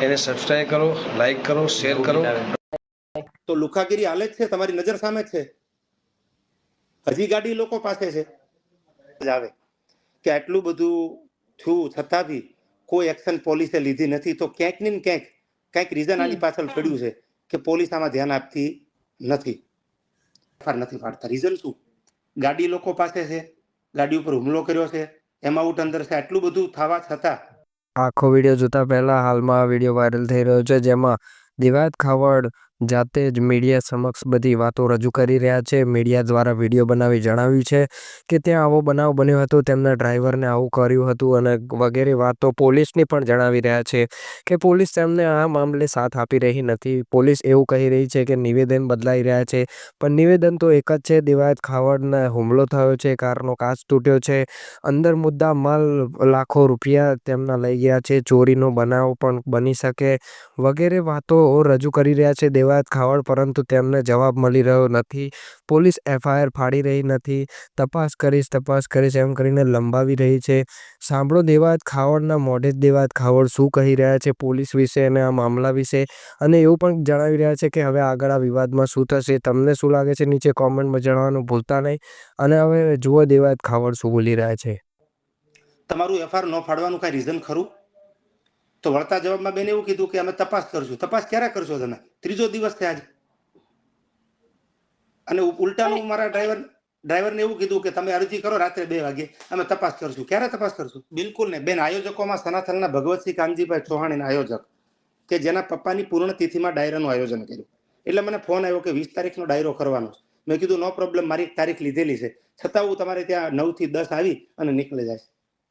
એને સબસ્ક્રાઇબ કરો, લાઈક કરો, શેર કરો। તો લુખાગીરી હાલે જ છે, તમારી નજર સામે જ છે। હજી ગાડી લોકો પાસે છે આવે કે આટલું બધું થયું છતાં બી કોઈ એક્શન પોલીસે લીધી નથી, તો ક્યાંક ને ક્યાંક કંઈક રીઝન આની પાછળ પડ્યું છે કે પોલીસ આમાં ધ્યાન આપતી નથી, નથી પાડતા। રીઝન શું? ગાડી લોકો પાસે છે, ગાડી ઉપર હુમલો કર્યો છે, એમાઉન્ટ અંદર છે, આટલું બધું થવા છતાં આખો વિડીયો જોતા પહેલા હાલમાં આ વિડીયો વાયરલ થઈ રહ્યો છે, જેમાં દિવાયત ખાવડ જાતે જ મીડિયા સમક્ષ બધી વાતો રજૂ કરી રહ્યા છે। મીડિયા દ્વારા વિડીયો બનાવી જણાવ્યું છે કે ત્યાં આવો બનાવ બન્યો હતો, તેમના ડ્રાઈવરને આવું કર્યું હતું અને વગેરે વાતો પોલીસની પણ જણાવી રહ્યા છે કે પોલીસ તેમને આ મામલે સાથ આપી રહી નથી। પોલીસ એવું કહી રહી છે કે નિવેદન બદલાઈ રહ્યા છે, પણ નિવેદન તો એક જ છે। દિવાયત ખાવડને હુમલો થયો છે, કારનો કાચ તૂટ્યો છે, અંદર મુદ્દા માલ લાખો રૂપિયા તેમના લઈ ગયા છે, ચોરીનો બનાવ પણ બની શકે વગેરે વાતો રજૂ કરી રહ્યા છે દિવાયત ખાવડ, પરંતુ તેમને જવાબ મળી રહ્યો નથી। પોલીસ FIR ફાડી રહી નથી, તપાસ કરીશ એમ કરીને લંબાવી રહી છે। સાંભળો દિવાયત ખાવડના મોઢે જ દિવાયત ખાવડ શું કહી રહ્યા છે પોલીસ વિશે અને આ મામલા વિશે, અને એવું પણ જણાવી રહ્યા છે કે હવે આગળ આ વિવાદમાં શું થશે। તમને શું લાગે છે નીચે કોમેન્ટમાં જણાવવાનું ભૂલતા નહીં। અને હવે જુઓ દિવાયત ખાવડ શું બોલી રહ્યા છે। તમારું FIR ન ફાડવાનું કઈ રીઝન ખરું? તો વળતા જવાબમાં બેન એવું કીધું કે અમે તપાસ કરશું। તપાસ ક્યારે કરશો તમે? ત્રીજો દિવસ છે આજ। અને ઉલટાનું મારા ડ્રાઈવરને એવું કીધું કે તમે અરજી કરો રાત્રે 2 વાગે, અમે તપાસ કરશું। ક્યારે તપાસ કરશું? બિલકુલ નહીં બેન। આયોજકોમાં સનાથલના ભગવતસિંહ કાનજીભાઈ ચૌહાણ આયોજક કે જેના પપ્પાની પૂર્ણ તિથિમાં ડાયરાનું આયોજન કર્યું, એટલે મને ફોન આવ્યો કે 20 તારીખનો ડાયરો કરવાનો છે। મેં કીધું નો પ્રોબ્લેમ, મારી તારીખ લીધેલી છે, છતાં હું તમારે ત્યાં 9 થી 10 આવી અને નીકળી જાય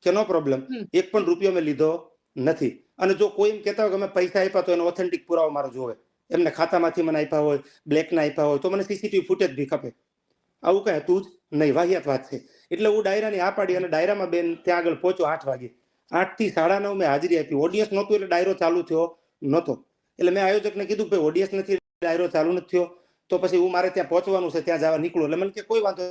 કે નો પ્રોબ્લેમ, એક પણ રૂપિયો મેં લીધો નથી। અને જો કોઈ એમ કહેતા હોય કે અમે પૈસા આપ્યા તો એનો ઓથેન્ટિક પુરાવો મારો જોવે, એમને ખાતામાંથી મને આપ્યા હોય, બ્લેકના આપ્યા હોય, તો મને CCTV ફૂટેજ બી ખપે। આવું કઈ હતું જ નહીં, વાહિયાત વાત છે। એટલે હું ડાયરાની આ પાડી અને ડાયરામાં બેન ત્યાં આગળ પહોંચ્યો 8 વાગે। 8 થી 9:30 મેં હાજરી આપી। ઓડિયન્સ નહોતું એટલે ડાયરો ચાલુ થયો નહોતો। એટલે મેં આયોજકને કીધું કે ભાઈ ઓડિયન્સ નથી, ડાયરો ચાલુ નથી થયો, તો પછી હું મારે ત્યાં પહોંચવાનું છે, ત્યાં જવા નીકળું। એટલે મને કે કોઈ વાંધો